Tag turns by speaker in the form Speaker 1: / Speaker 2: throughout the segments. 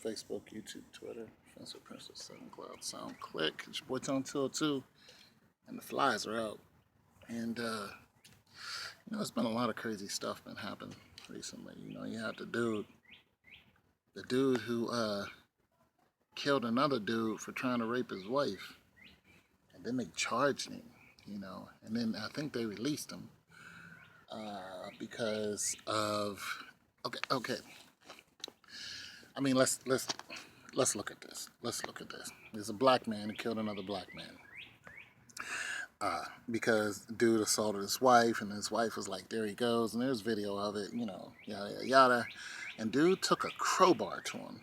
Speaker 1: Facebook, YouTube, Twitter, Facebook, Princess, SoundCloud, SoundClick. It's your boy Tone 202, and the flies are out. And there's been a lot of crazy stuff been happening recently. You had the dude who killed another dude for trying to rape his wife, and then they charged him. And then I think they released him because of okay. I mean, let's look at this. Let's look at this. There's a black man who killed another black man. Because dude assaulted his wife, and his wife was like, there he goes, and there's video of it, yada, yada, yada. And dude took a crowbar to him.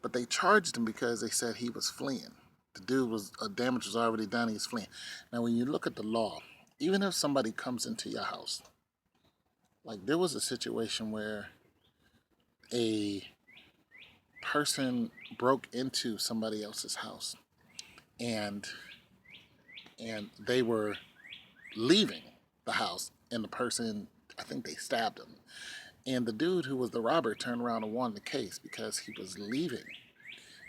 Speaker 1: But they charged him because they said he was fleeing. The dude damage was already done, he's fleeing. Now, when you look at the law, even if somebody comes into your house, like there was a situation where a person broke into somebody else's house and they were leaving the house, and the person, I think they stabbed him, and the dude who was the robber turned around and won the case because he was leaving.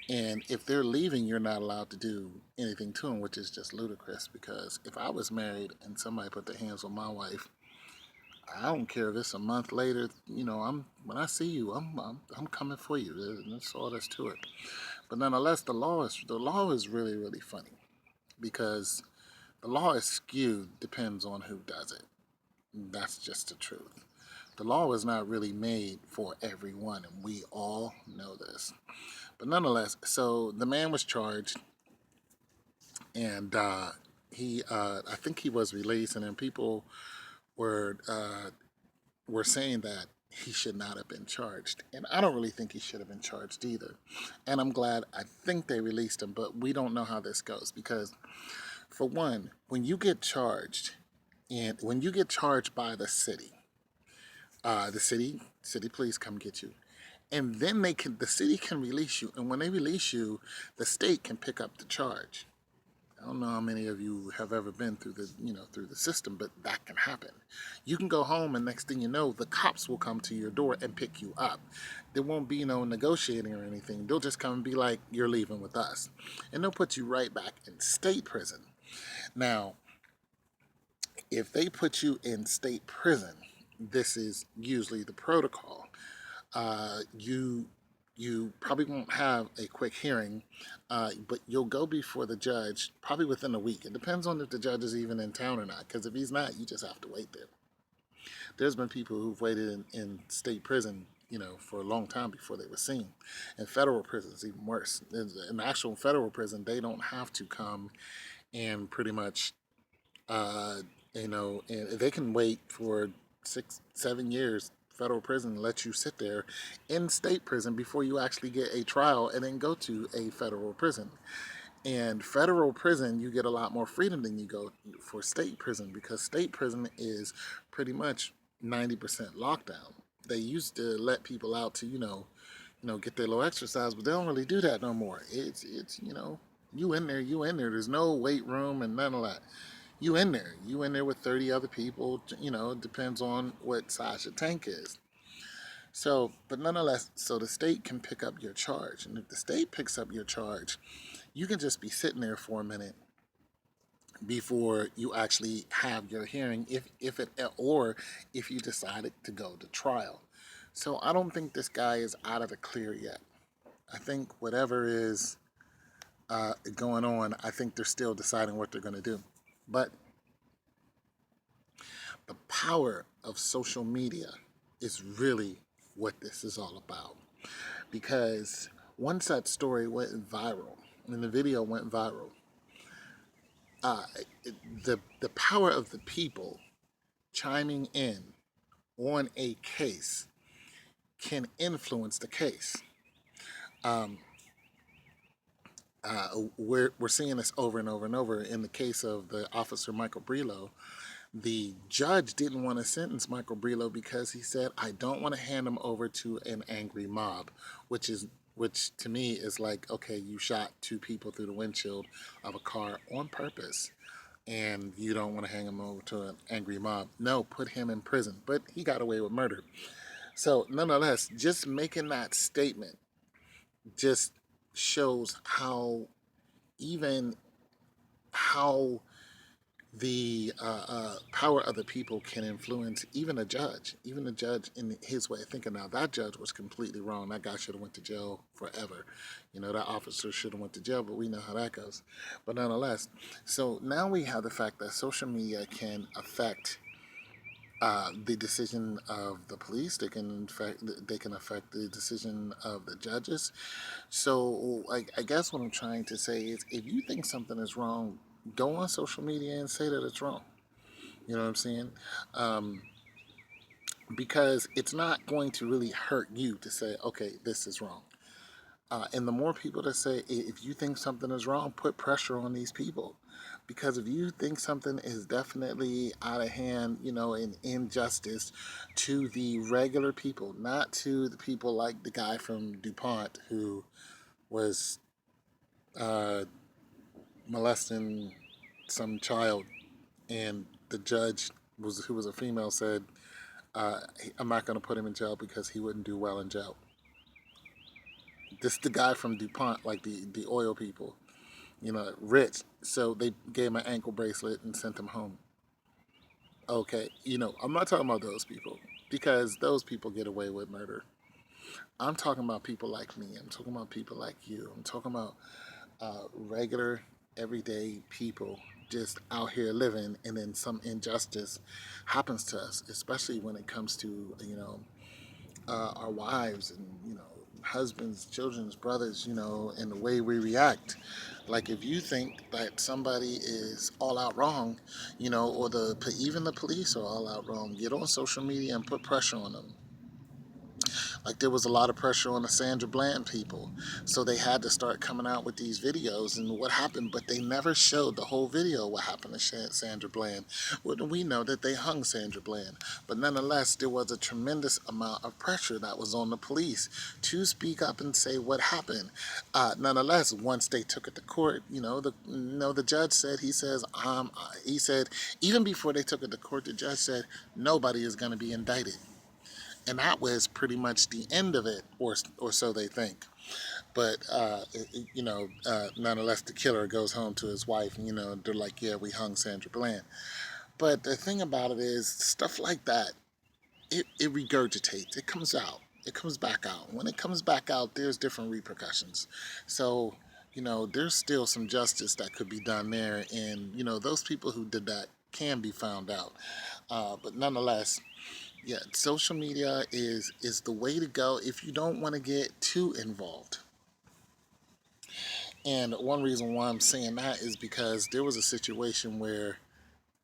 Speaker 1: And if they're leaving, you're not allowed to do anything to them, which is just ludicrous. Because if I was married and somebody put their hands on my wife, I don't care if it's a month later. When I see you, I'm coming for you. That's all there's to it. But nonetheless, the law is really, really funny, because the law is skewed, depends on who does it. That's just the truth. The law was not really made for everyone, and we all know this. But nonetheless, so the man was charged, and I think he was released, and then people were saying that he should not have been charged. And I don't really think he should have been charged either. And I'm glad, I think they released him, but we don't know how this goes, because for one, when you get charged, and when you get charged by the city police come get you, and then the city can release you, and when they release you, the state can pick up the charge. I don't know how many of you have ever been through the system, but that can happen. You can go home, and next thing you know, the cops will come to your door and pick you up. There won't be no negotiating or anything. They'll just come and be like, you're leaving with us, and they'll put you right back in state prison. Now, if they put you in state prison, this is usually the protocol. You probably won't have a quick hearing, but you'll go before the judge probably within a week. It depends on if the judge is even in town or not, because if he's not, you just have to wait there. There's been people who've waited in state prison, for a long time before they were seen. In federal prisons, even worse. In actual federal prison, they don't have to come and pretty much, and they can wait for 6-7 years. Federal prison lets you sit there in state prison before you actually get a trial and then go to a federal prison. And federal prison, you get a lot more freedom than you go for state prison, because state prison is pretty much 90% lockdown. They used to let people out to get their little exercise, but they don't really do that no more. It's you in there. There's no weight room and none of that. You in there with 30 other people. It depends on what size your tank is. So, but nonetheless, so the state can pick up your charge, and if the state picks up your charge, you can just be sitting there for a minute before you actually have your hearing, if you decided to go to trial. So I don't think this guy is out of the clear yet. I think whatever is going on, I think they're still deciding what they're going to do. But the power of social media is really what this is all about. Because once that story went viral, and the video went viral, the power of the people chiming in on a case can influence the case. We're seeing this over and over and over. In the case of the officer Michael Brelow, the judge didn't want to sentence Michael Brelow because he said, I don't want to hand him over to an angry mob, which to me is like, okay, you shot 2 people through the windshield of a car on purpose, and you don't want to hang him over to an angry mob. No, put him in prison. But he got away with murder. So nonetheless, just making that statement just shows how, even how the power of the people can influence even a judge in his way of thinking. Now that judge was completely wrong. That guy should have went to jail forever. You know, that officer should have went to jail, but we know how that goes. But nonetheless, so now we have the fact that social media can affect the decision of the police. They can affect the decision of the judges. So I guess what I'm trying to say is, if you think something is wrong, go on social media and say that it's wrong. You know what I'm saying? Um, because it's not going to really hurt you to say, okay, this is wrong. And the more people that say, if you think something is wrong, put pressure on these people. Because if you think something is definitely out of hand, you know, an injustice to the regular people, not to the people like the guy from DuPont who was uh, molesting some child, and the judge who was a female said, I'm not going to put him in jail because he wouldn't do well in jail. This is the guy from DuPont, like the oil people, you know, rich. So they gave him an ankle bracelet and sent him home. Okay, you know, I'm not talking about those people, because those people get away with murder. I'm talking about people like me. I'm talking about people like you. I'm talking about regular, everyday people just out here living, and then some injustice happens to us, especially when it comes to, you know, our wives and, you know, husbands, children's brothers, you know, and the way we react. Like, if you think that somebody is all out wrong, you know, or even the police are all out wrong, get on social media and put pressure on them. Like, there was a lot of pressure on the Sandra Bland people, so they had to start coming out with these videos and what happened. But they never showed the whole video what happened to Sandra Bland. Well, we know that they hung Sandra Bland, but nonetheless there was a tremendous amount of pressure that was on the police to speak up and say what happened. Nonetheless, once they took it to court, the judge said, he said, even before they took it to court, the judge said nobody is going to be indicted. And that was pretty much the end of it, or so they think. But nonetheless, the killer goes home to his wife, and they're like, "Yeah, we hung Sandra Bland." But the thing about it is, stuff like that, it regurgitates. It comes out. It comes back out. When it comes back out, there's different repercussions. So, there's still some justice that could be done there, and those people who did that can be found out. But nonetheless, yeah, social media is the way to go if you don't want to get too involved. And one reason why I'm saying that is because there was a situation where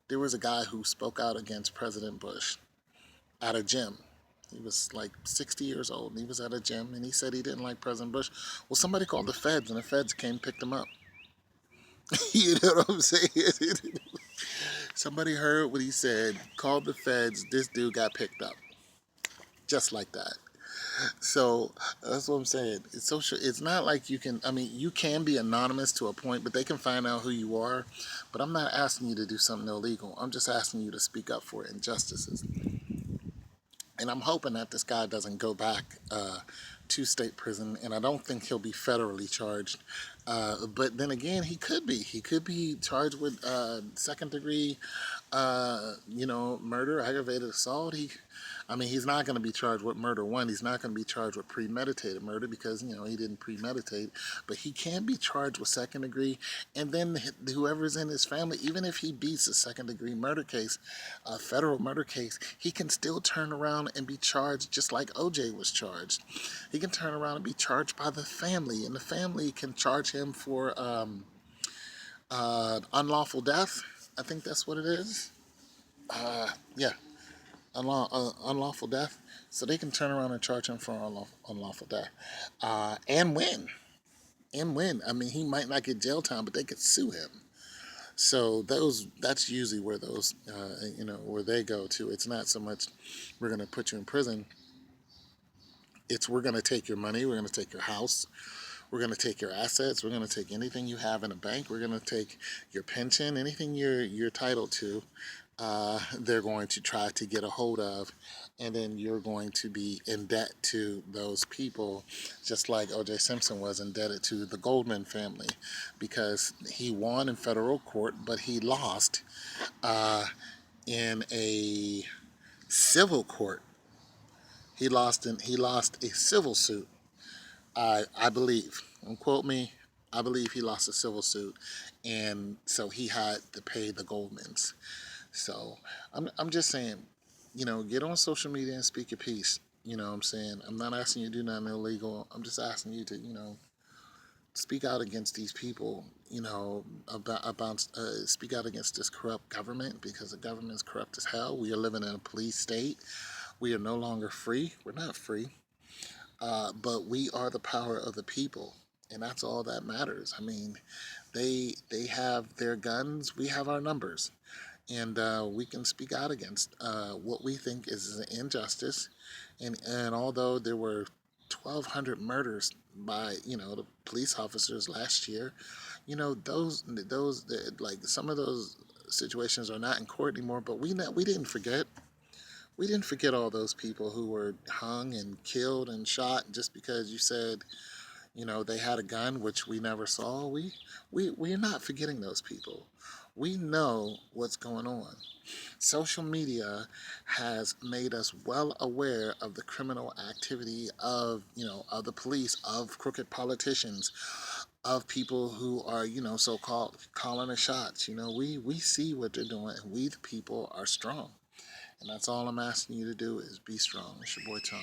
Speaker 1: there was a guy who spoke out against President Bush at a gym. He was like 60 years old, and he was at a gym, and he said he didn't like President Bush. Well, somebody called the feds, and the feds came and picked him up. You know what I'm saying? Somebody heard what he said, called the feds, this dude got picked up. Just like that. So that's what I'm saying. It's social. It's not like you can. I mean, you can be anonymous to a point, but they can find out who you are. But I'm not asking you to do something illegal. I'm just asking you to speak up for injustices. And I'm hoping that this guy doesn't go back to state prison, and I don't think he'll be federally charged. But then again, he could be. He could be charged with second degree, murder, aggravated assault. I mean, he's not going to be charged with murder one. He's not going to be charged with premeditated murder because, he didn't premeditate. But he can be charged with second degree. And then whoever's in his family, even if he beats a second degree murder case, a federal murder case, he can still turn around and be charged just like OJ was charged. He can turn around and be charged by the family. And the family can charge him for unlawful death. I think that's what it is. Yeah, unlawful death. So they can turn around and charge him for unlawful death, and win. And win. I mean, he might not get jail time, but they could sue him. So that's usually where where they go to. It's not so much we're going to put you in prison. It's we're going to take your money. We're going to take your house. We're going to take your assets. We're going to take anything you have in a bank. We're going to take your pension, anything you're entitled to. they're going to try to get a hold of, and then you're going to be in debt to those people, just like O.J. Simpson was indebted to the Goldman family, because he won in federal court, but he lost in a civil court. He lost a civil suit. I believe. Don't quote me. I believe he lost a civil suit, and so he had to pay the Goldmans. So I'm just saying, get on social media and speak your piece. You know what I'm saying? I'm not asking you to do nothing illegal. I'm just asking you to, speak out against these people, speak out against this corrupt government, because the government is corrupt as hell. We are living in a police state. We are no longer free. We're not free, but we are the power of the people. And that's all that matters. I mean, they have their guns. We have our numbers, and we can speak out against what we think is an injustice. And although there were 1,200 murders by the police officers last year, those like some of those situations are not in court anymore. But we didn't forget. We didn't forget all those people who were hung and killed and shot just because you said they had a gun, which we never saw. We're not forgetting those people. We know what's going on. Social media has made us well aware of the criminal activity of of the police, of crooked politicians, of people who are so-called calling the shots. We see what they're doing, and we the people are strong. And that's all I'm asking you to do is be strong. It's your boy Tom.